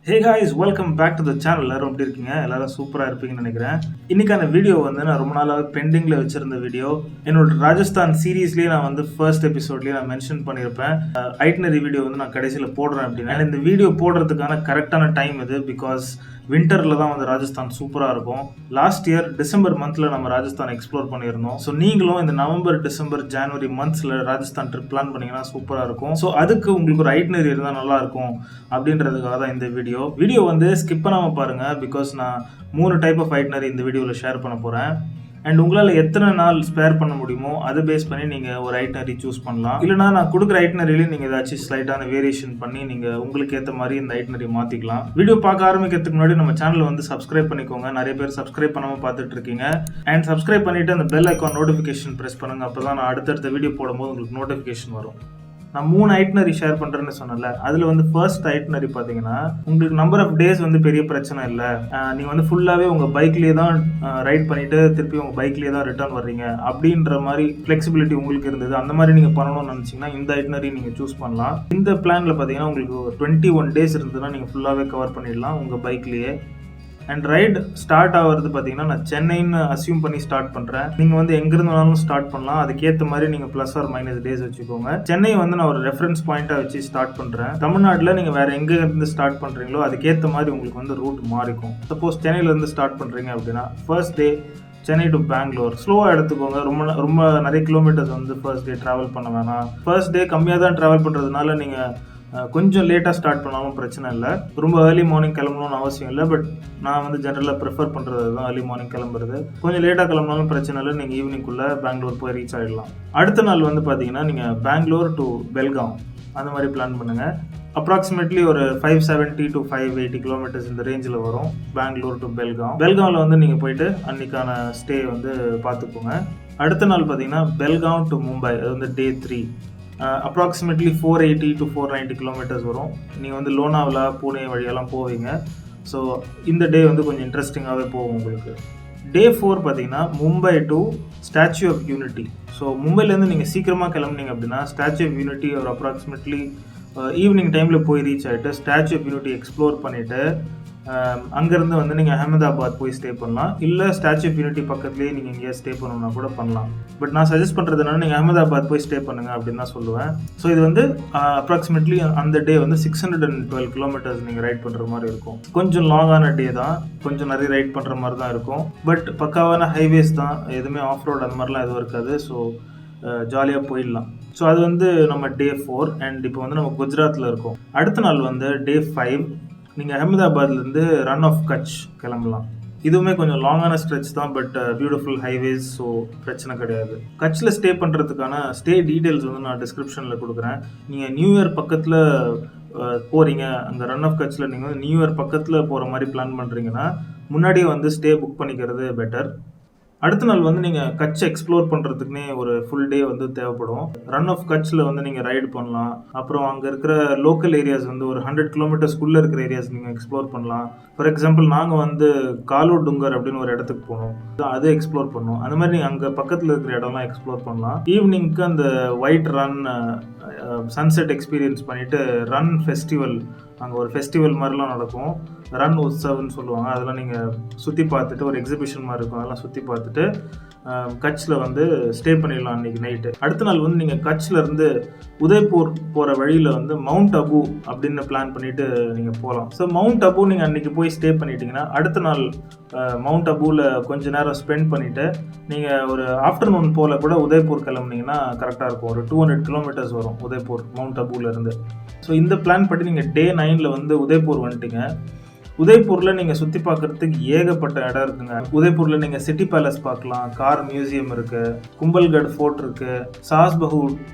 Hey guys, welcome back to the channel. எல்லாரும் எப்படி இருக்கீங்க? எல்லாரும் சூப்பரா இருப்பீங்கன்னு நினைக்கிறேன். இன்னைக்கான வீடியோ வந்து நான் ரொம்ப நாளாவே பெண்டிங்ல வச்சிருந்த வீடியோ. என்னோட ராஜஸ்தான் சீரீஸ்லயே நான் வந்து ஃபர்ஸ்ட் எபிசோட்லயே நான் மென்ஷன் பண்ணியிருப்பேன். ஐட்டினரி வீடியோ வந்து நான் கடைசியில போடுறேன் அப்படின்னா இந்த வீடியோ போடுறதுக்கான கரெக்டான டைம் இது. பிகாஸ் விண்டர்ல தான் வந்து ராஜஸ்தான் சூப்பரா இருக்கும். லாஸ்ட் இயர் டிசம்பர் மந்த்ல நம்ம ராஜஸ்தான் எக்ஸ்ப்ளோர் பண்ணியிருந்தோம். ஸோ நீங்களும் இந்த நவம்பர், டிசம்பர், ஜனவரி மந்த்ஸ்ல ராஜஸ்தான் ட்ரிப் பிளான் பண்ணீங்கன்னா சூப்பரா இருக்கும். ஸோ அதுக்கு உங்களுக்கு ஒரு ஐட்டினரி இருந்தால் நல்லா இருக்கும் அப்படின்றதுக்காக தான் இந்த வீடியோ வந்து ஸ்கிப் பண்ணாமல் பாருங்க. பிகாஸ் நான் 3 டைப் ஆஃப் ஐட்டினரி இந்த வீடியோவில் ஷேர் பண்ண போகிறேன். அண்ட் உங்களால் எத்தனை நாள் ஸ்பேர் பண்ண முடியுமோ அதை பேஸ் பண்ணி நீங்கள் ஒரு ஐட்டினரி சூஸ் பண்ணலாம். இல்லைனா நான் கொடுக்குற ஐட்டினரியிலே நீங்கள் ஏதாச்சும் ஸ்லைட்டான வேரியேஷன் பண்ணி நீங்கள் உங்களுக்கு ஏற்ற மாதிரி இந்த ஐட்டினரி மாற்றிக்கலாம். வீடியோ பார்க்க ஆரம்பிக்கிறதுக்கு முன்னாடி நம்ம சேனலை வந்து சப்ஸ்கிரைப் பண்ணிக்கோங்க. நிறைய பேர் சப்ஸ்கிரைப் பண்ணாமல் பார்த்துட்டு இருக்கீங்க. அண்ட் சப்ஸ்கிரைப் பண்ணிவிட்டு அந்த பெல் ஐக்கான் நோட்டிஃபிகேஷன் ப்ரெஸ் பண்ணுங்கள். அப்போ தான் நான் அடுத்தடுத்த வீடியோ போடும்போது உங்களுக்கு நோட்டிஃபிகேஷன் வரும். நான் 3 ஐட்டினரி ஷேர் பண்ணுறேன்னு சொன்னல, அதில் வந்து ஃபர்ஸ்ட் ஐட்டினரி பார்த்தீங்கன்னா உங்களுக்கு நம்பர் ஆஃப் டேஸ் வந்து பெரிய பிரச்சனை இல்லை. நீங்கள் வந்து ஃபுல்லாகவே உங்கள் பைக்லேயே தான் ரைட் பண்ணிவிட்டு திருப்பி உங்கள் பைக்லேயே தான் ரிட்டர்ன் வர்றீங்க அப்படின்ற மாதிரி ஃப்ளெக்சிபிலிட்டி உங்களுக்கு இருந்தது. அந்த மாதிரி நீங்கள் பண்ணணும்னு நினச்சிங்கன்னா இந்த ஐட்டினரி நீங்கள் சூஸ் பண்ணலாம். இந்த பிளானில் பார்த்தீங்கன்னா உங்களுக்கு 21 டேஸ் இருந்ததுன்னா நீங்கள் ஃபுல்லாகவே கவர் பண்ணிடலாம் உங்கள் பைக்லேயே. அண்ட் ரைடு ஸ்டார்ட் ஆகிறது பார்த்தீங்கன்னா நான் சென்னைன்னு அசியூம் பண்ணி ஸ்டார்ட் பண்ணுறேன். நீங்கள் வந்து எங்கிருந்தாலும் ஸ்டார்ட் பண்ணலாம். அதுக்கேற்ற மாதிரி நீங்கள் ப்ளஸ் ஆர் மைனஸ் டேஸ் வச்சுக்கோங்க. சென்னை வந்து நான் ஒரு ரெஃபரன்ஸ் பாயிண்ட்டாக வச்சு ஸ்டார்ட் பண்ணுறேன். தமிழ்நாட்டில் நீங்கள் வேறு எங்கே இருந்து ஸ்டார்ட் பண்ணுறீங்களோ அதுக்கேற்ற மாதிரி உங்களுக்கு வந்து ரூட் மாறிக்கும். சப்போஸ் சென்னையிலேருந்து ஸ்டார்ட் பண்ணுறீங்க அப்படின்னா first day Chennai to Bangalore ஸ்லோவாக எடுத்துக்கோங்க. ரொம்ப நிறைய கிலோமீட்டர்ஸ் வந்து ஃபர்ஸ்ட் டே ட்ராவல் பண்ண வேணாம். ஃபர்ஸ்ட் டே கம்மியாக தான் ட்ராவல் பண்ணுறதுனால நீங்கள் கொஞ்சம் லேட்டாக ஸ்டார்ட் பண்ணாலும் பிரச்சனை இல்லை. ரொம்ப ஏர்லி மார்னிங் கிளம்பணும்னு அவசியம் இல்லை. பட் நான் வந்து ஜென்ரலாக ப்ரிஃபர் பண்ணுறது தான் ஏர்லி மார்னிங் கிளம்புறது. கொஞ்சம் லேட்டாக கிளம்பினாலும் பிரச்சனை இல்லை. நீங்கள் ஈவினிங்குள்ளே பெங்களூர் போய் ரீச் ஆகிடலாம். அடுத்த நாள் வந்து பார்த்தீங்கன்னா நீங்கள் பெங்களூர் டு பெல்காம் அந்த மாதிரி பிளான் பண்ணுங்கள். அப்ராக்சிமேட்லி ஒரு 570 to 580 கிலோமீட்டர்ஸ் இந்த ரேஞ்சில் வரும் பெங்களூர் டு பெல்காம். பெல்காமில் வந்து நீங்கள் போயிட்டு அன்றைக்கான ஸ்டே வந்து பார்த்துக்கோங்க. அடுத்த நாள் பார்த்தீங்கன்னா பெல்காம் டு மும்பை, அது வந்து டே 3. அப்ராக்சிமேட்லி 480 to 490 கிலோமீட்டர்ஸ் வரும். நீங்கள் வந்து லோனாவலா, பூனே வழியெல்லாம் போவீங்க. ஸோ இந்த டே வந்து கொஞ்சம் இன்ட்ரெஸ்டிங்காகவே போகும் உங்களுக்கு. டே 4 பார்த்தீங்கன்னா Mumbai to Statue of Unity. So மும்பைலேருந்து நீங்கள் சீக்கிரமாக கிளம்புனீங்க அப்படின்னா ஸ்டாச்சு ஆஃப் யூனிட்டி ஒரு அப்ராக்சிமேட்லி ஈவினிங் டைமில் போய் ரீச் ஆகிட்டு ஸ்டாச்சு ஆஃப் யூனிட்டி எக்ஸ்ப்ளோர் பண்ணிவிட்டு அங்கேருந்து வந்து நீங்கள் அஹமதாபாத் போய் ஸ்டே பண்ணலாம். இல்லை ஸ்டாச்சு ஆஃப் யூனிட்டி பக்கத்துலேயே நீங்கள் எங்கேயா ஸ்டே பண்ணணும்னா கூட பண்ணலாம். பட் நான் சஜஸ்ட் பண்ணுறதுனால நீங்கள் அஹமதாபாத் போய் ஸ்டே பண்ணுங்கள் அப்படின்னு தான் சொல்லுவேன். ஸோ இது வந்து அப்ராக்சிமேட்லி அந்த டே வந்து 612 கிலோமீட்டர்ஸ் நீங்கள் ரைட் பண்ணுற மாதிரி இருக்கும். கொஞ்சம் லாங்கான டே தான், கொஞ்சம் நிறைய ரைட் பண்ணுற மாதிரி தான் இருக்கும். பட் பக்காவான ஹைவேஸ் தான், எதுவுமே ஆஃப் ரோட் அந்த மாதிரிலாம் எதுவும் இருக்காது. ஸோ ஜாலியாக போயிடலாம். ஸோ அது வந்து நம்ம டே 4. அண்ட் இப்போ வந்து நம்ம குஜராத்தில் இருக்கோம். அடுத்த நாள் வந்து டே 5 நீங்கள் அஹமதாபாத்லேருந்து ரன் ஆஃப் கட்ச் கிளம்பலாம். இதுவுமே கொஞ்சம் லாங்கான ஸ்ட்ரெச் தான், பட் பியூட்டிஃபுல் ஹைவேஸ். ஸோ பிரச்சனை கிடையாது. கட்சில் ஸ்டே பண்ணுறதுக்கான ஸ்டே டீட்டெயில்ஸ் வந்து நான் டிஸ்கிரிப்ஷனில் கொடுக்குறேன். நீங்கள் நியூ இயர் பக்கத்தில் போகிறீங்க, அந்த ரன் ஆஃப் கட்சில் நீங்கள் வந்து நியூ இயர் பக்கத்தில் போகிற மாதிரி பிளான் பண்ணுறீங்கன்னா முன்னாடியே வந்து ஸ்டே புக் பண்ணிக்கிறது பெட்டர். அடுத்த நாள் வந்து நீங்கள் கட்ச் எக்ஸ்ப்ளோர் பண்ணுறதுக்குனே ஒரு ஃபுல் டே வந்து தேவைப்படும். ரன் ஆஃப் கட்சில் வந்து நீங்கள் ரைடு பண்ணலாம். அப்புறம் அங்கே இருக்கிற லோக்கல் ஏரியாஸ் வந்து ஒரு 100 கிலோமீட்டர்ஸ்குள்ளே இருக்கிற ஏரியாஸ் நீங்கள் எக்ஸ்ப்ளோர் பண்ணலாம். ஃபார் எக்ஸாம்பிள் நாங்கள் வந்து காலோ டுங்கர் அப்படின்னு ஒரு இடத்துக்கு போனோம், அது எக்ஸ்ப்ளோர் பண்ணோம். அந்த மாதிரி நீங்கள் அங்கே பக்கத்தில் இருக்கிற இடம்லாம் எக்ஸ்ப்ளோர் பண்ணலாம். ஈவினிங்க்கு அந்த ஒயிட் ரன் சன்செட் எக்ஸ்பீரியன்ஸ் பண்ணிவிட்டு ரன் ஃபெஸ்டிவல், அங்கே ஒரு ஃபெஸ்டிவல் மாதிரிலாம் நடக்கும், ரன் உற்சவ்னு சொல்லுவாங்க. அதெல்லாம் நீங்கள் சுற்றி பார்த்துட்டு ஒரு எக்ஸிபிஷன் மாதிரி இருக்கும், அதெல்லாம் சுற்றி பார்த்துட்டு கட்சில் வந்து ஸ்டே பண்ணிடலாம் அன்றைக்கி நைட்டு. அடுத்த நாள் வந்து நீங்கள் கட்சிலேருந்து உதய்பூர் போகிற வழியில் வந்து மவுண்ட் அபு அப்படின்னு பிளான் பண்ணிவிட்டு நீங்கள் போகலாம். ஸோ மவுண்ட் அபு நீங்கள் அன்றைக்கி போய் ஸ்டே பண்ணிட்டீங்கன்னா அடுத்த நாள் மவுண்ட் அபுவில் கொஞ்சம் நேரம் ஸ்பெண்ட் பண்ணிவிட்டு நீங்கள் ஒரு ஆஃப்டர்நூன் போல் கூட உதய்பூர் கிளம்புனீங்கன்னா கரெக்டாக இருக்கும். ஒரு 200 கிலோமீட்டர்ஸ் வரும் உதய்பூர் மவுண்ட் அபுலேருந்து. ஸோ இந்த பிளான் படி நீங்கள் டே 9 வந்து உதய்பூர் வந்துட்டீங்க. உதய்பூரில் நீங்கள் சுற்றி பார்க்குறதுக்கு ஏகப்பட்ட இடம் இருக்குங்க. உதய்பூரில் நீங்கள் சிட்டி பேலஸ் பார்க்கலாம், கார் மியூசியம் இருக்குது, கும்பல்கட் ஃபோர்ட் இருக்குது, சாஸ்பஹூ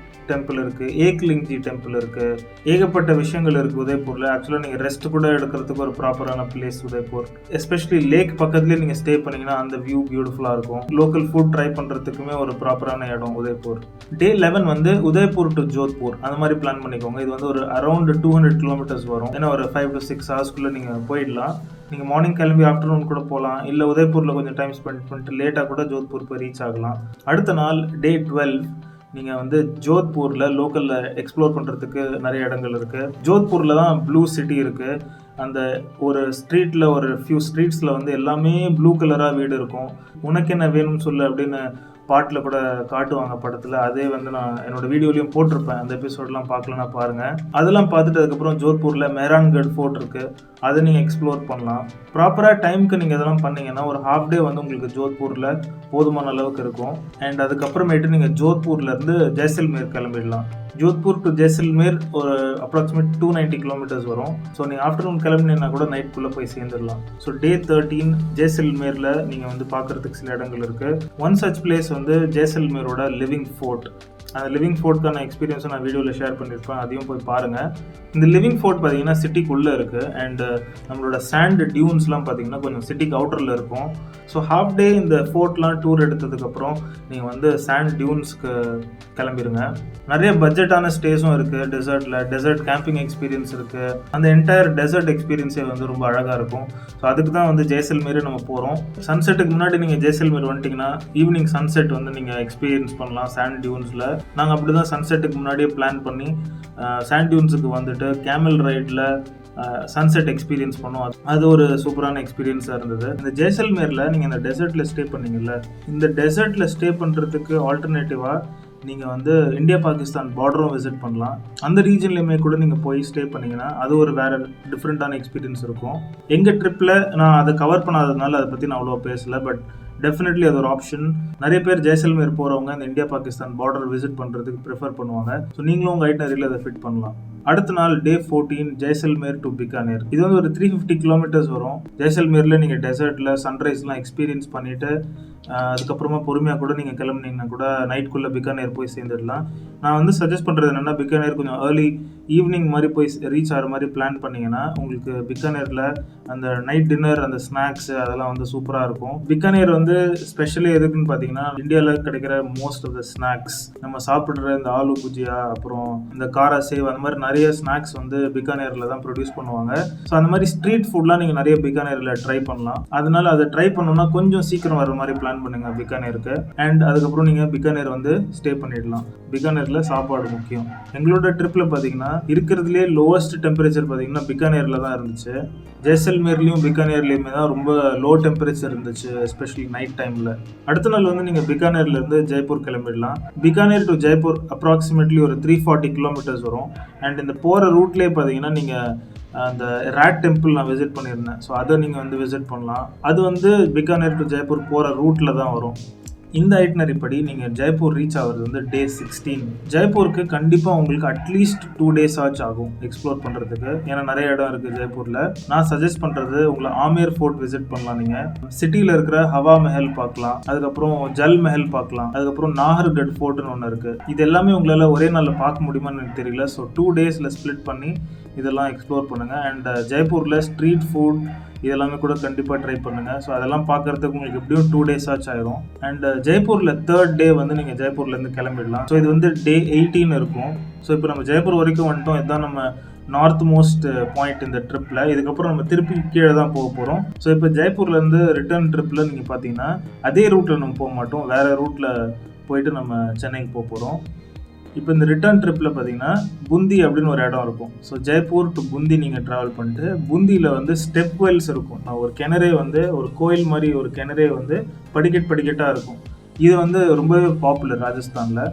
டெம்பிள் இருக்குது, ஏக்லிங்ஜி டெம்பிள் இருக்குது, ஏகப்பட்ட விஷயங்கள் இருக்குது உதய்பூரில். ஆக்சுவலாக நீங்கள் ரெஸ்ட் கூட எடுக்கிறதுக்கு ஒரு ப்ராப்பரான பிளேஸ் உதய்பூர். எஸ்பெஷலி லேக் பக்கத்துலேயே நீங்கள் ஸ்டே பண்ணிங்கன்னா அந்த வியூ பியூட்டிஃபுல்லாக இருக்கும். லோக்கல் ஃபுட் ட்ரை பண்ணுறதுக்குமே ஒரு ப்ராப்பரான இடம் உதய்பூர். டே 11 வந்து உதய்பூர் டு ஜோத்பூர் அந்த மாதிரி பிளான் பண்ணிக்கோங்க. இது வந்து ஒரு அரௌண்ட் 200 கிலோமீட்டர்ஸ் வரும். ஏன்னா ஒரு 5 to 6 ஹவர்ஸ்க்குள்ளே நீங்கள் போயிடலாம். நீங்கள் மார்னிங் கிளம்பி ஆஃப்டர்நூன் கூட போகலாம். இல்லை உதய்பூரில் கொஞ்சம் டைம் ஸ்பெண்ட் பண்ணிட்டு லேட்டாக கூட ஜோத்பூர் போய் ரீச் ஆகலாம். அடுத்த நாள் டே 12 நீங்கள் வந்து ஜோத்பூரில் லோக்கலில் எக்ஸ்ப்ளோர் பண்ணுறதுக்கு நிறைய இடங்கள் இருக்குது. ஜோத்பூரில் தான் ப்ளூ சிட்டி இருக்குது. அந்த ஒரு ஸ்ட்ரீட்டில் ஒரு ஃபியூ ஸ்ட்ரீட்ஸில் வந்து எல்லாமே ப்ளூ கலராக வீடு இருக்கும். உனக்கு என்ன வேணும்னு சொல்லு அப்படின்னு பாட்டில் கூட காட்டுவாங்க படத்தில். அதே வந்து நான் என்னோட வீடியோலையும் போட்டிருப்பேன். அந்த எபிசோட்லாம் பார்க்கலன்னா பாருங்கள். அதெல்லாம் பார்த்துட்டு அதுக்கப்புறம் ஜோத்பூரில் மெஹரான்கட் ஃபோர்ட் இருக்குது, அதை நீங்கள் எக்ஸ்ப்ளோர் பண்ணலாம். ப்ராப்பராக டைமுக்கு நீங்கள் இதெல்லாம் பண்ணீங்கன்னா ஒரு ஹாஃப் டே வந்து உங்களுக்கு ஜோத்பூரில் போதுமான அளவுக்கு இருக்கும். அண்ட் அதுக்கப்புறமேட்டு நீங்கள் ஜோத்பூர்லேருந்து ஜெய்சல்மேர் கிளம்பிடலாம். ஜோத்பூர் டு ஜெய்சல்மேர் ஒரு அப்ராக்சிமேட் 290 கிலோமீட்டர்ஸ் வரும். ஸோ நீங்கள் ஆஃப்டர்நூன் கிளம்பினீங்கன்னா கூட நைட்குள்ளே போய் சேர்ந்துடலாம். ஸோ டே 13 ஜெய்சல்மேரில் நீங்கள் வந்து பார்க்குறதுக்கு சில இடங்கள் இருக்குது. ஒன் சச் பிளேஸ் வந்து ஜெய்சல்மேரோட லிவிங் ஃபோர்ட். அந்த லிவிங் ஃபோர்ட்கான எக்ஸ்பீரியன்ஸை நான் வீடியோவில் ஷேர் பண்ணியிருப்பேன், அதையும் போய் பாருங்கள். இந்த லிவிங் ஃபோர்ட் பார்த்தீங்கன்னா சிட்டிக்குள்ளே இருக்குது. அண்டு நம்மளோட சாண்ட் டியூன்ஸ்லாம் பார்த்தீங்கன்னா கொஞ்சம் சிட்டிக்கு அவுட்டரில் இருக்கும். ஸோ ஹாஃப் டே இந்த ஃபோர்ட்லாம் டூர் எடுத்ததுக்கப்புறம் நீங்கள் வந்து சாண்ட் டியூன்ஸ்க்கு கிளம்பிடுங்க. நிறைய பட்ஜெட்டான ஸ்டேஸும் இருக்குது. டெசர்ட் கேம்பிங் எக்ஸ்பீரியன்ஸ் இருக்குது. அந்த என்டையர் டெசர்ட் எக்ஸ்பீரியன்ஸே வந்து ரொம்ப அழகாக இருக்கும். ஸோ அதுக்கு தான் வந்து ஜெய்சல்மேர் நம்ம போகிறோம். சன்செட்டுக்கு முன்னாடி நீங்கள் ஜெய்சல்மேர் வந்துட்டிங்கன்னா ஈவினிங் சன்செட் வந்து நீங்கள் எக்ஸ்பீரியன்ஸ் பண்ணலாம் சாண்ட் டியூன்ஸில். நாங்கள் அப்படி தான் சன்செட்டுக்கு முன்னாடியே பிளான் பண்ணி சாண்ட் டியூன்ஸுக்கு வந்துட்டு கேமல் ரைடில் சன்செட் எக்ஸ்பீரியன்ஸ் பண்ணோம். அது ஒரு சூப்பரான எக்ஸ்பீரியன்ஸாக இருந்தது. இந்த ஜெய்சல்மேரில் நீங்கள் இந்த டெசர்ட்டில் ஸ்டே பண்ணீங்கல்ல, இந்த டெசர்ட்டில் ஸ்டே பண்ணுறதுக்கு ஆல்டர்னேட்டிவாக நீங்கள் வந்து இந்தியா பாகிஸ்தான் பார்டரும் விசிட் பண்ணலாம். அந்த ரீஜன்லேயுமே கூட நீங்கள் போய் ஸ்டே பண்ணிங்கன்னா அது ஒரு வேறு டிஃப்ரெண்ட்டான எக்ஸ்பீரியன்ஸ் இருக்கும். எங்கள் ட்ரிப்பில் நான் அதை கவர் பண்ணாததுனால அதை பற்றி நான் அவ்வளோ பேசலை. பட் டெஃபினெட்லி அது ஒரு ஆப்ஷன். நிறைய பேர் ஜெய்சல்மேர் போகிறவங்க இந்த இந்தியா பாகிஸ்தான் பார்டர் விசிட் பண்ணுறதுக்கு ப்ரிஃபர் பண்ணுவாங்க. ஸோ நீங்களும் உங்கள் ஐட்னரியில் அதை ஃபிட் பண்ணலாம். அடுத்த நாள் டே 14 ஜெய்சல்மேர் டு பிகானேர். இது வந்து ஒரு 350 கிலோமீட்டர்ஸ் வரும். ஜெய்சல்மேரில் நீங்கள் டெசர்ட்டில் சன்ரைஸ்லாம் எக்ஸ்பீரியன்ஸ் பண்ணிவிட்டு அதுக்கப்புறமா பொறுமையாக கூட நீங்கள் கிளம்புனீங்கன்னா கூட நைட்குள்ளே பிகானேர் போய் சேர்ந்துடலாம். நான் வந்து சஜஸ்ட் பண்ணுறது என்னென்னா பிகானேர் கொஞ்சம் ஏர்லி ஈவினிங் மாதிரி போய் ரீச் ஆகிற மாதிரி பிளான் பண்ணிங்கன்னா உங்களுக்கு பிகானேரில் அந்த நைட் டின்னர் அந்த ஸ்நாக்ஸ் அதெல்லாம் வந்து சூப்பராக இருக்கும். பிகானேர் வந்து ஸ்பெஷலி எதுக்குன்னு பார்த்தீங்கன்னா இந்தியாவில் கிடைக்கிற மோஸ்ட் ஆஃப் த ஸ்நாக்ஸ், நம்ம சாப்பிட்ற இந்த ஆலு புஜியா, அப்புறம் இந்த காரா சேவ், அந்த மாதிரி நிறைய ஸ்நாக்ஸ் வந்து பிகானேரில் தான் ப்ரொடியூஸ் பண்ணுவாங்க. ஸோ அந்த மாதிரி ஸ்ட்ரீட் ஃபுட்லாம் நீங்கள் நிறைய பிகானேரில் ட்ரை பண்ணலாம். அதனால அதை ட்ரை பண்ணணும்னா கொஞ்சம் சீக்கிரம் வர மாதிரி பிளான் பண்ணுங்க பிகானேருக்கு. அண்ட் அதுக்கப்புறம் நீங்கள் பிகானேர் வந்து ஸ்டே பண்ணிடலாம். பிகானேரில் சாப்பாடு முக்கியம். எங்களோட ட்ரிப்பில் பார்த்தீங்கன்னா இருக்கிறதுலே லோவஸ்ட் டெம்பரேச்சர் பார்த்தீங்கன்னா பிகானேரில் தான் இருந்துச்சு. ஜெய்சல்மேர்லேயும் பிகானேர்லேயுமே தான் ரொம்ப லோ டெம்பரேச்சர் இருந்துச்சு, எஸ்பெஷலி நைட் டைமில். அடுத்த நாள் வந்து நீங்கள் பிகானேர்லேருந்து ஜெய்ப்பூர் கிளம்பிடலாம். பிகானேர் டு ஜெய்ப்பூர் அப்ராக்சிமேட்லி ஒரு 340 கிலோமீட்டர்ஸ் வரும். அண்ட் இந்த போகிற ரூட்லேயே பார்த்தீங்கன்னா நீங்கள் அந்த ராட் டெம்பிள் நான் விசிட் பண்ணியிருந்தேன். ஸோ அதை நீங்கள் வந்து விசிட் பண்ணலாம். அது வந்து பிகானேர் டு ஜெய்ப்பூர் போகிற ரூட்டில் தான் வரும். இந்த ஐட்னரி படி நீங்கள் ஜெய்ப்பூர் ரீச் ஆகிறது வந்து டே 16. ஜெய்ப்பூருக்கு கண்டிப்பாக உங்களுக்கு அட்லீஸ்ட் 2 days ஆகும் எக்ஸ்ப்ளோர் பண்ணுறதுக்கு. ஏன்னா நிறைய இடம் இருக்குது ஜெய்ப்பூரில். நான் சஜஸ்ட் பண்ணுறது உங்களை ஆமேர் ஃபோர்ட் விசிட் பண்ணலாம். நீங்கள் சிட்டியில் இருக்கிற ஹவா மெஹல் பார்க்கலாம், அதுக்கப்புறம் ஜல் மெஹல் பார்க்கலாம், அதுக்கப்புறம் நாகர்கட் ஃபோர்ட்னு ஒன்று இருக்குது. இது எல்லாமே உங்களால் ஒரே நாளில் பார்க்க முடியுமான்னு எனக்கு தெரியல. ஸோ 2 daysல ஸ்ப்ளிட் பண்ணி இதெல்லாம் எக்ஸ்ப்ளோர் பண்ணுங்கள். அண்ட் ஜெய்ப்பூரில் ஸ்ட்ரீட் ஃபுட் இதெல்லாமே கூட கண்டிப்பாக ட்ரை பண்ணுங்கள். ஸோ அதெல்லாம் பார்க்குறதுக்கு உங்களுக்கு எப்படியும் 2 days ஆயிரும். அண்ட் ஜெய்ப்பூரில் 3rd day வந்து நீங்கள் ஜெய்ப்பூர்லேருந்து கிளம்பிடலாம். ஸோ இது வந்து டே 18 இருக்கும். ஸோ இப்போ நம்ம ஜெய்ப்பூர் வரைக்கும் வந்துட்டோம். இதுதான் நம்ம நார்த் மோஸ்ட் பாயிண்ட் இந்த ட்ரிப்பில். இதுக்கப்புறம் நம்ம திருப்பி கீழே தான் போக போகிறோம். ஸோ இப்போ ஜெய்ப்பூர்லேருந்து ரிட்டர்ன் ட்ரிப்பில் நீங்கள் பார்த்தீங்கன்னா அதே ரூட்டில் நம்ம போக மாட்டோம், வேறு ரூட்டில் போயிட்டு நம்ம சென்னைக்கு போக போகிறோம். இப்போ இந்த ரிட்டர்ன் ட்ரிப்பில் பார்த்தீங்கன்னா புந்தி அப்படின்னு ஒரு இடம் இருக்கும். ஸோ ஜெய்ப்பூர் டு புந்தி நீங்கள் ட்ராவல் பண்ணிட்டு புந்தியில் வந்து ஸ்டெப் வெல்ஸ் இருக்கும். ஒரு கிணறே வந்து ஒரு கோயில் மாதிரி ஒரு கிணறே வந்து படிக்கட்டாக இருக்கும். இது வந்து ரொம்பவே பாப்புலர் ராஜஸ்தானில்.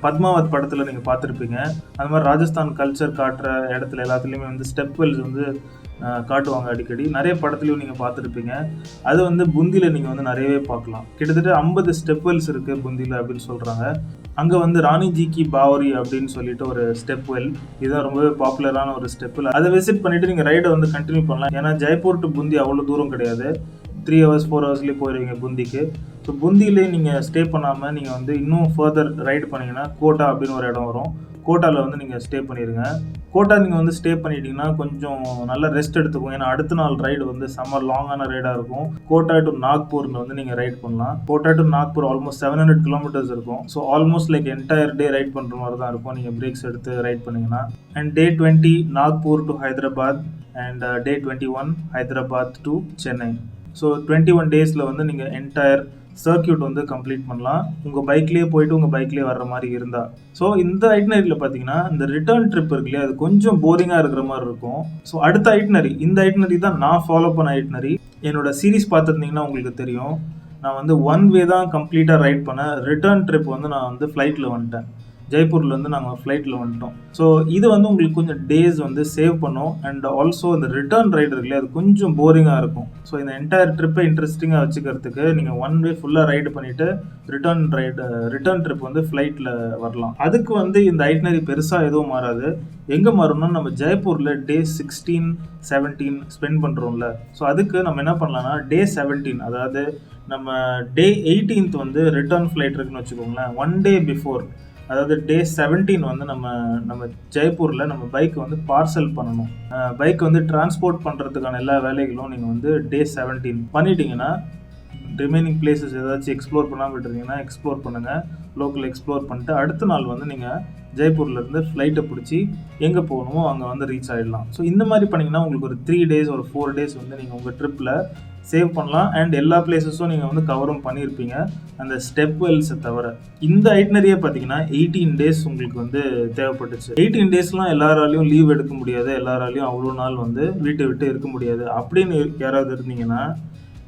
பத்மாவத் படத்தில் நீங்கள் பார்த்துருப்பீங்க. அது மாதிரி ராஜஸ்தான் கல்ச்சர் காட்டுற இடத்துல எல்லாத்துலேயுமே வந்து ஸ்டெப் வெல்ஸ் வந்து காட்டுவாங்க அடிக்கடி. நிறைய படத்துலையும் நீங்கள் பார்த்துருப்பீங்க. அது வந்து புந்தியில் நீங்கள் வந்து நிறையவே பார்க்கலாம். கிட்டத்தட்ட 50 ஸ்டெப் வெல்ஸ் இருக்குது புந்தியில் அப்படின்னு சொல்கிறாங்க. அங்கே வந்து ராணிஜி கி பாவரி அப்படின்னு சொல்லிட்டு ஒரு ஸ்டெப் வெல், இதுதான் ரொம்பவே பாப்புலரான ஒரு ஸ்டெப் வெல். அதை விசிட் பண்ணிவிட்டு நீங்கள் ரைடை வந்து கண்டினியூ பண்ணலாம். ஏன்னா ஜெய்ப்பூர் டு புந்தி அவ்வளோ தூரம் கிடையாது, 3 hours 4 hours போயிடுவீங்க புந்திக்கு. ஸோ புந்தியிலே நீங்கள் ஸ்டே பண்ணாமல் நீங்கள் வந்து இன்னும் ஃபர்தர் ரைடு பண்ணிங்கன்னா கோட்டா அப்படின்னு ஒரு இடம் வரும். கோட்டாவில் வந்து நீங்கள் ஸ்டே பண்ணிடுங்க. கோட்டா நீங்கள் வந்து ஸ்டே பண்ணிட்டீங்கன்னா கொஞ்சம் நல்லா ரெஸ்ட் எடுத்துக்கும். ஏன்னா அடுத்த நாள் ரைடு வந்து செம்ம லாங்கான ரைடாக இருக்கும். கோட்டா டு நாக்பூரில் வந்து நீங்கள் ரைட் பண்ணலாம். Kota to Nagpur almost 700 kilometers இருக்கும். So almost like entire day ride பண்ணுற மாதிரி தான் இருக்கும் நீங்கள் பிரேக்ஸ் எடுத்து ரைட் பண்ணிங்கன்னா. And day 20 Nagpur to Hyderabad and day 21 Hyderabad to Chennai. So 21 daysல வந்து நீங்கள் என்டையர் சர்க்கியூட் வந்து கம்ப்ளீட் பண்ணலாம் உங்கள் பைக்லேயே போயிட்டு உங்கள் பைக்லேயே வர்ற மாதிரி இருந்தால். ஸோ இந்த ஐட்டினரியில் பார்த்தீங்கன்னா இந்த ரிட்டர்ன் ட்ரிப் இருக்கு இல்லையா, அது கொஞ்சம் போரிங்காக இருக்கிற மாதிரி இருக்கும். ஸோ அடுத்த ஐட்டினரி, இந்த ஐட்டினரி தான் நான் ஃபாலோ பண்ண ஐட்டினரி. என்னோட சீரீஸ் பார்த்துருந்தீங்கன்னா உங்களுக்கு தெரியும், நான் வந்து ஒன் வே தான் கம்ப்ளீட்டாக ரைட் பண்ணேன். ரிட்டர்ன் ட்ரிப் வந்து நான் வந்து ஃப்ளைட்டில் வந்துட்டேன். ஜெய்ப்பூர்லேருந்து நாங்கள் ஃப்ளைட்டில் வந்துட்டோம். ஸோ இது வந்து உங்களுக்கு கொஞ்சம் டேஸ் வந்து சேவ் பண்ணும். அண்ட் ஆல்சோ இந்த ரிட்டர்ன் ரைடு இருக்குல்லையே, அது கொஞ்சம் போரிங்காக இருக்கும். ஸோ இந்த என்டையர் ட்ரிப்பை இன்ட்ரெஸ்டிங்காக வச்சுக்கிறதுக்கு நீங்கள் ஒன் வே ஃபுல்லாக ரைடு பண்ணிவிட்டு ரிட்டர்ன் ட்ரிப் வந்து ஃப்ளைட்டில் வரலாம். அதுக்கு வந்து இந்த ஐட்டினரி பெருசாக எதுவும் மாறாது. எங்கே மாறணும்னா நம்ம ஜெய்ப்பூரில் டே 16, 17 ஸ்பெண்ட் பண்ணுறோம்ல, ஸோ அதுக்கு நம்ம என்ன பண்ணலாம்னா டே 17, அதாவது நம்ம டே 18th வந்து ரிட்டர்ன் ஃப்ளைட் இருக்குன்னு வச்சுக்கோங்களேன். ஒன் டே பிஃபோர், அதாவது டே 17 வந்து நம்ம ஜெய்ப்பூரில் நம்ம பைக்கை வந்து பார்சல் பண்ணணும். பைக் வந்து டிரான்ஸ்போர்ட் பண்ணுறதுக்கான எல்லா வேலைகளும் நீங்கள் வந்து டே 17 பண்ணிட்டீங்கன்னா, ரிமைனிங் பிளேசஸ் ஏதாச்சும் எக்ஸ்ப்ளோர் பண்ணாமல் விட்டுருந்தீங்கன்னா எக்ஸ்ப்ளோர் பண்ணுங்கள். லோக்கல் எக்ஸ்ப்ளோர் பண்ணிட்டு அடுத்த நாள் வந்து நீங்கள் ஜெய்ப்பூர்லேருந்து ஃப்ளைட்டை பிடிச்சி எங்கே போகணுமோ அங்கே வந்து ரீச் ஆகிடலாம். ஸோ இந்த மாதிரி பண்ணிங்கன்னா உங்களுக்கு ஒரு 3 days ஒரு 4 days வந்து நீங்கள் உங்கள் ட்ரிப்பில் சேவ் பண்ணலாம். அண்ட் எல்லா பிளேசஸும் நீங்கள் வந்து கவரும் பண்ணியிருப்பீங்க அந்த ஸ்டெப் வெல்ஸை தவிர. இந்த ஐட்டினரியே பார்த்தீங்கன்னா 18 days உங்களுக்கு வந்து தேவைப்பட்டுச்சு. 18 daysலாம் எல்லாராலையும் லீவ் எடுக்க முடியாது, எல்லாராலையும் அவ்வளோ நாள் வந்து வீட்டை விட்டு இருக்க முடியாது. அப்படின்னு யாராவது இருந்தீங்கன்னா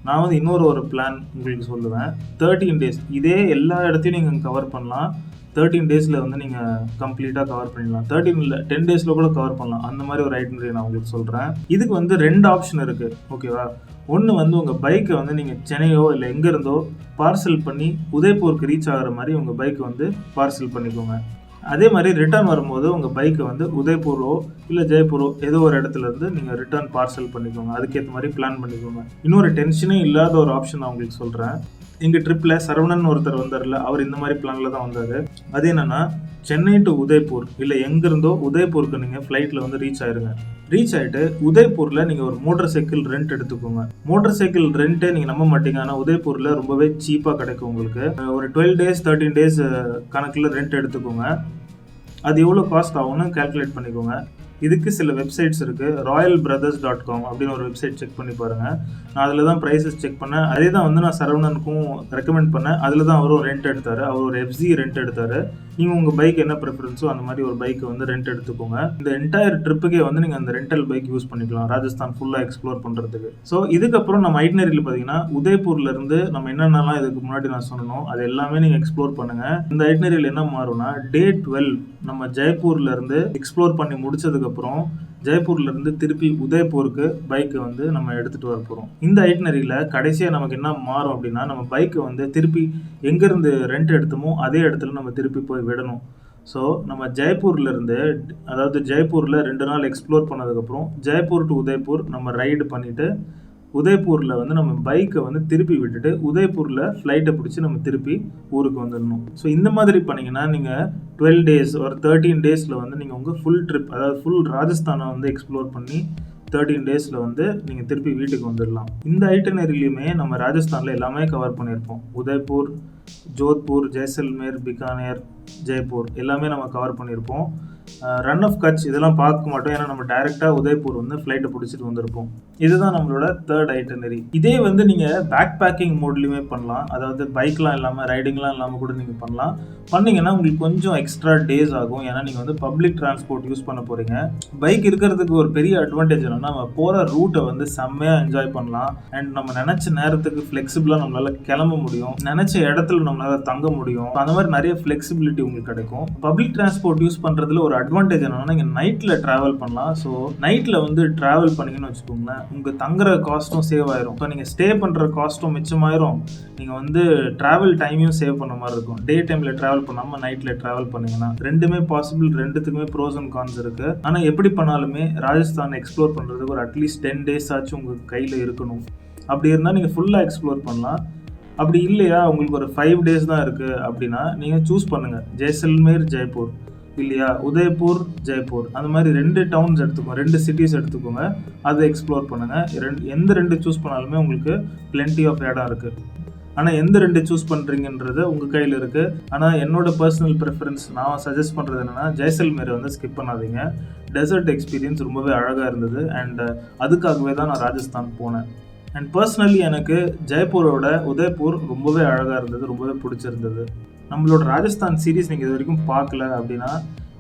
நான் வந்து இன்னொரு பிளான் உங்களுக்கு சொல்லுவேன். 13 days இதே எல்லா இடத்தையும் நீங்கள் கவர் பண்ணலாம். 13 daysல வந்து நீங்கள் கம்ப்ளீட்டாக கவர் பண்ணிடலாம். 13 இல்லை 10 daysல கூட கவர் பண்ணலாம். அந்த மாதிரி ஒரு ஐட்டினரி நான் உங்களுக்கு சொல்கிறேன். இதுக்கு வந்து 2 ஆப்ஷன் இருக்குது, ஓகேவா? ஒன்று வந்து உங்கள் பைக்கை வந்து நீங்கள் சென்னையோ இல்லை எங்கேருந்தோ பார்சல் பண்ணி உதய்பூருக்கு ரீச் ஆகிற மாதிரி உங்கள் பைக்கை வந்து பார்சல் பண்ணிக்கோங்க. அதே மாதிரி ரிட்டர்ன் வரும்போது உங்கள் பைக்கை வந்து உதய்பூரோ இல்லை ஜெய்ப்பூரோ ஏதோ ஒரு இடத்துல இருந்து நீங்கள் ரிட்டர்ன் பார்சல் பண்ணிக்கோங்க. அதுக்கேற்ற மாதிரி பிளான் பண்ணிக்கோங்க. இன்னொரு டென்ஷனே இல்லாத ஒரு ஆப்ஷன் நான் உங்களுக்கு சொல்கிறேன். எங்கள் ட்ரிப்பில் சரவணன் ஒருத்தர் வந்தார்ல, அவர் இந்த மாதிரி பிளானில் தான் வந்தார். அது என்னென்னா, சென்னை டு உதய்பூர் இல்லை எங்கேருந்தோ உதய்பூருக்கு நீங்கள் ஃப்ளைட்டில் வந்து ரீச் ஆயிருங்க. ரீச் ஆகிட்டு உதய்பூரில் நீங்கள் ஒரு மோட்டர் சைக்கிள் ரெண்ட் எடுத்துக்கோங்க. மோட்டர் சைக்கிள் ரெண்ட்டே நீங்கள் நம்ப மாட்டீங்க, ஆனால் உதய்பூரில் ரொம்பவே சீப்பாக கிடைக்கும் உங்களுக்கு. ஒரு 12 days 13 days கணக்கில் ரெண்ட் எடுத்துக்கோங்க. அது எவ்வளோ காஸ்ட் ஆகும்னு கால்குலேட் பண்ணிக்கோங்க. இதுக்கு சில வெப்சைட்ஸ் இருக்குது. royalbrothers.com அப்படின்னு ஒரு வெப்சைட் செக் பண்ணி பாருங்கள். நான் அதில் தான் ப்ரைஸஸ் செக் பண்ணேன். அதே தான் வந்து நான் சரவணனுக்கும் ரெக்கமெண்ட் பண்ணேன். அதில் தான் அவரும் ரெண்ட் எடுத்தார். அவர் ஒரு FZ ரெண்ட் எடுத்தார். நீங்கள் உங்கள் பைக் என்ன ப்ரிஃபரன்ஸோ அந்த மாதிரி ஒரு பைக்கை வந்து ரெண்ட் எடுத்துக்கோங்க. இந்த என்டையர் ட்ரிப்புக்கே வந்து நீங்கள் அந்த ரெண்டல் பைக் யூஸ் பண்ணிக்கலாம் ராஜஸ்தான் ஃபுல்லாக எக்ஸ்ப்ளோர் பண்ணுறதுக்கு. ஸோ இதுக்கப்புறம் நம்ம ஐட்டினரியில் பார்த்தீங்கன்னா உதய்பூர்லேருந்து நம்ம என்னென்னலாம் இதுக்கு முன்னாடி நான் சொன்னோம் அது எல்லாமே நீங்கள் எக்ஸ்ப்ளோர் பண்ணுங்கள். இந்த ஐட்டினரியில் என்ன மாறும்னா, டே 12 நம்ம ஜெய்ப்பூர்லேருந்து எக்ஸ்ப்ளோர் பண்ணி முடிச்சதுக்கப்புறம் ஜெய்ப்பூர்லேருந்து திருப்பி உதய்பூருக்கு பைக்கை வந்து நம்ம எடுத்துகிட்டு வர போகிறோம். இந்த ஐட்டினரியில் கடைசியாக நமக்கு என்ன மாறும் அப்படின்னா, நம்ம பைக்கை வந்து திருப்பி எங்கேருந்து ரெண்ட் எடுத்தோமோ அதே இடத்துல நம்ம திருப்பி போய் விடணும். ஸோ நம்ம ஜெய்ப்பூர்லேருந்து, அதாவது ஜெய்ப்பூரில் 2 நாள் எக்ஸ்ப்ளோர் பண்ணதுக்கப்புறம் ஜெய்ப்பூர் டு உதய்பூர் நம்ம ரைடு பண்ணிவிட்டு உதய்பூரில் வந்து நம்ம பைக்கை வந்து திருப்பி விட்டுட்டு உதய்பூரில் ஃப்ளைட்டை பிடிச்சி நம்ம திருப்பி ஊருக்கு வந்துடணும். ஸோ இந்த மாதிரி பண்ணிங்கன்னா நீங்கள் 12 days ஒரு 13 daysல வந்து நீங்கள் உங்கள் ஃபுல் ட்ரிப், அதாவது ஃபுல் ராஜஸ்தானை வந்து எக்ஸ்ப்ளோர் பண்ணி 13 daysல வந்து நீங்கள் திருப்பி வீட்டுக்கு வந்துடலாம். இந்த ஐட்டினரிலையுமே நம்ம ராஜஸ்தானில் எல்லாமே கவர் பண்ணியிருப்போம். உதய்பூர், ஜோத்பூர், ஜெய்சல்மேர், பிகானேர், ஜெய்ப்பூர் எல்லாமே நம்ம கவர் பண்ணியிருப்போம். ரன் ஆஃப் கட்ச் இதெல்லாம் பார்க்க மாட்டோம், ஏன்னா நம்ம டைரெக்டாக உதய்பூர் வந்து ஃப்ளைட்டை பிடிச்சிட்டு வந்திருப்போம். இதுதான் நம்மளோட 3rd ஐட்டினரி. இதே வந்து நீங்கள் பேக் பேக்கிங் மோட்லையுமே பண்ணலாம். அதாவது பைக்லாம் இல்லாமல் ரைடிங்லாம் இல்லாமல் கூட நீங்கள் பண்ணலாம். பண்ணிங்கன்னா உங்களுக்கு கொஞ்சம் எக்ஸ்ட்ரா டேஸ் ஆகும், ஏன்னா நீங்கள் வந்து பப்ளிக் டிரான்ஸ்போர்ட் யூஸ் பண்ண போகிறீங்க. பைக் இருக்கிறதுக்கு ஒரு பெரிய அட்வான்டேஜ் என்னன்னா, நம்ம போகிற ரூட்டை வந்து செம்மையாக என்ஜாய் பண்ணலாம். அண்ட் நம்ம நினச்ச நேரத்துக்கு ஃப்ளெக்சிபிளாக நம்மளால் கிளம்ப முடியும், நினச்ச இடத்துல நம்மளால் தங்க முடியும். அந்த மாதிரி நிறைய ஃப்ளெக்சிபிலிட்டி உங்களுக்கு கிடைக்கும். பப்ளிக் டிரான்ஸ்போர்ட் யூஸ் பண்ணுறதுல ஒரு அட்வான்டேஜ் என்னன்னா, நீங்கள் நைட்டில் ட்ராவல் பண்ணலாம். ஸோ நைட்டில் வந்து ட்ராவல் பண்ணிங்கன்னு வச்சுக்கோங்களேன், உங்கள் தங்குற காஸ்ட்டும் சேவ் ஆயிரும். ஸோ நீங்கள் ஸ்டே பண்ணுற காஸ்ட்டும் மிச்சமாயிரும். நீங்கள் வந்து ட்ராவல் டைமையும் சேவ் பண்ண மாதிரி இருக்கும். டே டைமில் ட்ராவல் பண்ணாமல் நைட்டில் ட்ராவல் பண்ணிங்கன்னா ரெண்டுமே பாசிபிள். ரெண்டுத்துக்குமே ப்ரோஸ் அண்ட் கான்ஸ் இருக்குது. ஆனால் எப்படி பண்ணாலுமே ராஜஸ்தான் எக்ஸ்ப்ளோர் பண்ணுறதுக்கு ஒரு அட்லீஸ்ட் 10 days ஆச்சும் உங்கள் கையில் இருக்கணும். அப்படி இருந்தால் நீங்கள் ஃபுல்லாக எக்ஸ்ப்ளோர் பண்ணலாம். அப்படி இல்லையா, உங்களுக்கு ஒரு 5 days தான் இருக்குது அப்படின்னா நீங்கள் சூஸ் பண்ணுங்கள், ஜெய்சல்மேர், ஜெய்ப்பூர், இல்லையா உதய்பூர், ஜெய்ப்பூர், அந்த மாதிரி 2 towns எடுத்துக்கோங்க, 2 cities எடுத்துக்கோங்க, அதை எக்ஸ்ப்ளோர் பண்ணுங்கள். எந்த 2 சூஸ் பண்ணாலுமே உங்களுக்கு plenty ஆஃப் இடம் இருக்குது. ஆனால் எந்த 2 சூஸ் பண்ணுறீங்கன்றது உங்கள் கையில் இருக்குது. ஆனால் என்னோட பர்சனல் ப்ரிஃபரன்ஸ் நான் சஜஸ்ட் பண்ணுறது என்னென்னா, ஜெய்சல்மேரை வந்து ஸ்கிப் பண்ணாதீங்க. டெசர்ட் எக்ஸ்பீரியன்ஸ் ரொம்பவே அழகாக இருந்தது. அண்ட் அதுக்காகவே தான் நான் ராஜஸ்தான் போனேன். அண்ட் பர்சனலி எனக்கு ஜெய்ப்பூரோட உதய்பூர் ரொம்பவே அழகாக இருந்தது, ரொம்பவே பிடிச்சிருந்தது. நம்மளோட ராஜஸ்தான் சீரீஸ் நீங்கள் இது வரைக்கும் பார்க்கல அப்படின்னா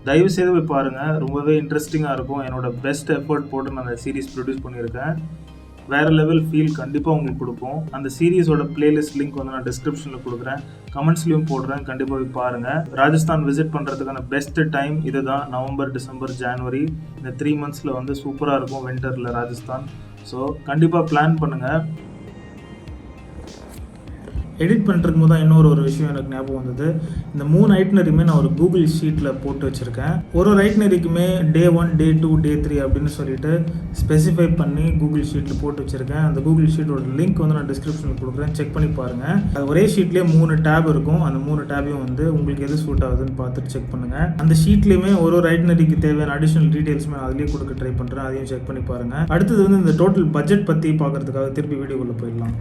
தயவு செய்து போய் பாருங்கள், ரொம்பவே இன்ட்ரெஸ்டிங்காக இருக்கும். என்னோட பெஸ்ட் எஃபர்ட் போட்டு நான் அந்த சீரீஸ் ப்ரொடியூஸ் பண்ணியிருக்கேன். வேறு லெவல் ஃபீல் கண்டிப்பாக உங்களுக்கு கொடுக்கும். அந்த சீரீஸோட பிளேலிஸ்ட் லிங்க் வந்து நான் டிஸ்கிரிப்ஷனில் கொடுக்குறேன், கமெண்ட்ஸ்லையும் போடுறேன், கண்டிப்பாக போய் பாருங்கள். ராஜஸ்தான் விசிட் பண்ணுறதுக்கான பெஸ்ட் டைம் இது தான், நவம்பர், டிசம்பர், ஜனவரி. இந்த 3 monthஸில் வந்து சூப்பராக இருக்கும் வின்டரில் ராஜஸ்தான். ஸோ கண்டிப்பாக பிளான் பண்ணுங்கள். எடிட் பண்ணுறதுக்கு போது தான் இன்னொரு விஷயம் எனக்கு ஞாபகம் வந்தது. இந்த 3 ஐட்டினரியுமே நான் ஒரு கூகுள் ஷீட்டில் போட்டு வச்சுருக்கேன். ஒரு ஐட்டினரிக்குமே Day 1, Day 2, Day 3 அப்படின்னு சொல்லிட்டு ஸ்பெசிஃபை பண்ணி கூகுள் ஷீட்டில் போட்டு வச்சுருக்கேன். அந்த கூகுள் ஷீட்டோட லிங்க் வந்து நான் டிஸ்கிரிப்ஷனில் கொடுக்குறேன், செக் பண்ணி பாருங்கள். அது ஒரே ஷீட்லேயே 3 டேப் இருக்கும். அந்த 3 டேபையும் வந்து உங்களுக்கு எது சூட் ஆகுதுன்னு பார்த்துட்டு செக் பண்ணுங்கள். அந்த ஷீட்லேயுமே ஒரு ஐட்டினரிக்கு தேவையான அடிஷனல் டீட்டெயில்ஸுமே அதுலேயே கொடுக்க ட்ரை பண்ணுறேன், அதையும் செக் பண்ணி பாருங்கள். அடுத்தது வந்து இந்த டோட்டல் பட்ஜெட் பற்றி பார்க்குறதுக்காக திருப்பி வீடியோக்குள்ளே போயிடலாம்.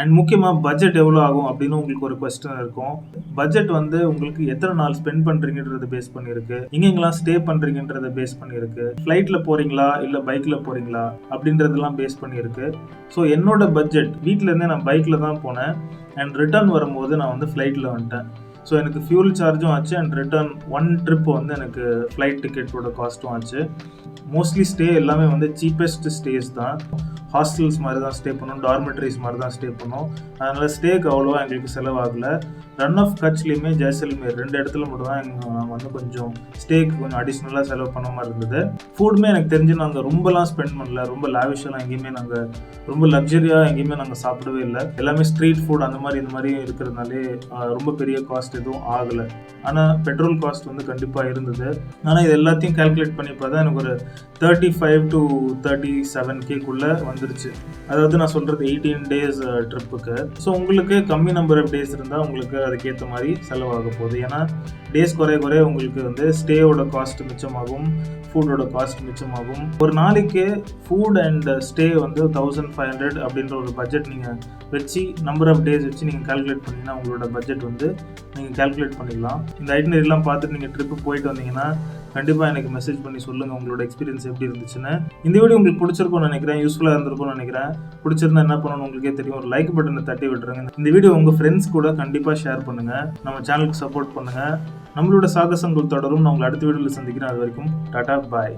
அண்ட் முக்கியமாக பட்ஜெட் எவ்வளோ ஆகும் அப்படின்னு உங்களுக்கு ஒரு கொஸ்டின் இருக்கும். பட்ஜெட் வந்து உங்களுக்கு எத்தனை நாள் ஸ்பெண்ட் பண்ணுறீங்கன்றதை பேஸ் பண்ணியிருக்கு, எங்கெங்கெல்லாம் ஸ்டே பண்ணுறீங்கன்றதை பேஸ் பண்ணியிருக்கு, ஃப்ளைட்டில் போகிறீங்களா இல்லை பைக்கில் போகிறீங்களா அப்படின்றதெல்லாம் பேஸ் பண்ணியிருக்கு. ஸோ என்னோட பட்ஜெட், வீட்டிலேருந்தே நான் பைக்கில் தான் போனேன் அண்ட் ரிட்டர்ன் வரும்போது நான் வந்து ஃப்ளைட்டில் வந்துட்டேன். ஸோ எனக்கு ஃபியூல் சார்ஜும் ஆச்சு அண்ட் ரிட்டர்ன் 1 ட்ரிப் வந்து எனக்கு ஃப்ளைட் டிக்கெட்டோட காஸ்ட்டும் ஆச்சு. மோஸ்ட்லி ஸ்டே எல்லாமே வந்து சீப்பஸ்ட் ஸ்டேஸ் தான். ஹாஸ்டல்ஸ் மாதிரி தான் ஸ்டே பண்ணோம், டார்மெட்ரிஸ் மாதிரி தான் ஸ்டே பண்ணோம். அதனால் ஸ்டேக்கு அவ்வளோவா எங்களுக்கு செலவாகலை. ரன் ஆஃப் கட்ச்லேயுமே ஜெய்சல்மேர் 2 இடத்துல மட்டும் தான் நாங்கள் வந்து கொஞ்சம் ஸ்டேக்கு கொஞ்சம் அடிஷ்னலாக செலவு பண்ண மாதிரி இருந்தது. ஃபுட்டுமே எனக்கு தெரிஞ்சு நாங்கள் ரொம்பலாம் ஸ்பெண்ட் பண்ணல, ரொம்ப லாவிஷெல்லாம் எங்கேயுமே நாங்கள் ரொம்ப லக்ஸரியாக எங்கேயுமே நாங்கள் சாப்பிடவே இல்லை. எல்லாமே ஸ்ட்ரீட் ஃபுட் அந்த மாதிரி இந்த மாதிரி இருக்கிறதுனாலே ரொம்ப பெரிய காஸ்ட் எதுவும் ஆகலை. ஆனால் பெட்ரோல் காஸ்ட் வந்து கண்டிப்பாக இருந்தது. ஆனால் இது எல்லாத்தையும் கால்குலேட் பண்ணி பார்த்தா எனக்கு ஒரு 35 to 37K வந்துருச்சு. அதாவது நான் சொல்கிறது 18 days ட்ரிப்புக்கு. ஸோ உங்களுக்கு கம்மி நம்பர் ஆஃப் டேஸ் இருந்தால் உங்களுக்கு அதுக்கேற்ற மாதிரி செலவாக போகுது. ஏன்னா டேஸ் குறைய உங்களுக்கு வந்து ஸ்டேயோட காஸ்ட் மிச்சமாகும், ஃபுட்டோட காஸ்ட் மிச்சமாகும். ஒரு நாளைக்கு ஃபுட் அண்ட் ஸ்டே வந்து 1500 அப்படின்ற ஒரு பட்ஜெட் நீங்கள் வச்சு நம்பர் ஆஃப் டேஸ் வச்சு நீங்கள் கால்குலேட் பண்ணிங்கன்னா உங்களோட பட்ஜெட் வந்து நீங்கள் கால்குலேட் பண்ணிடலாம். இந்த ஐட்டினரிலாம் பார்த்துட்டு நீங்கள் ட்ரிப்பு போயிட்டு வந்தீங்கன்னா கண்டிப்பாக எனக்கு மெசேஜ் பண்ணி சொல்லுங்கள் உங்களோட எக்ஸ்பீரியன்ஸ் எப்படி இருந்துச்சுன்னு. இந்த வீடியோ உங்களுக்கு பிடிச்சிருக்கும்னு நினைக்கிறேன், யூஸ்ஃபுல்லாக இருந்திருக்கும்னு நினைக்கிறேன். பிடிச்சிருந்தா என்ன பண்ணணும்னு உங்களுக்கே தெரியும், ஒரு லைக் பட்டனை தட்டி விட்டுருங்க. இந்த வீடியோ உங்கள் ஃப்ரெண்ட்ஸ் கூட கண்டிப்பாக ஷேர் பண்ணுங்கள், நம்ம சேனலுக்கு சப்போர்ட் பண்ணுங்கள். நம்மளோட சாகசங்கள் தொடரும். நான் உங்களை அடுத்த வீடியோவில் சந்திக்கிறேன். அது வரைக்கும் டாடா, பாய்.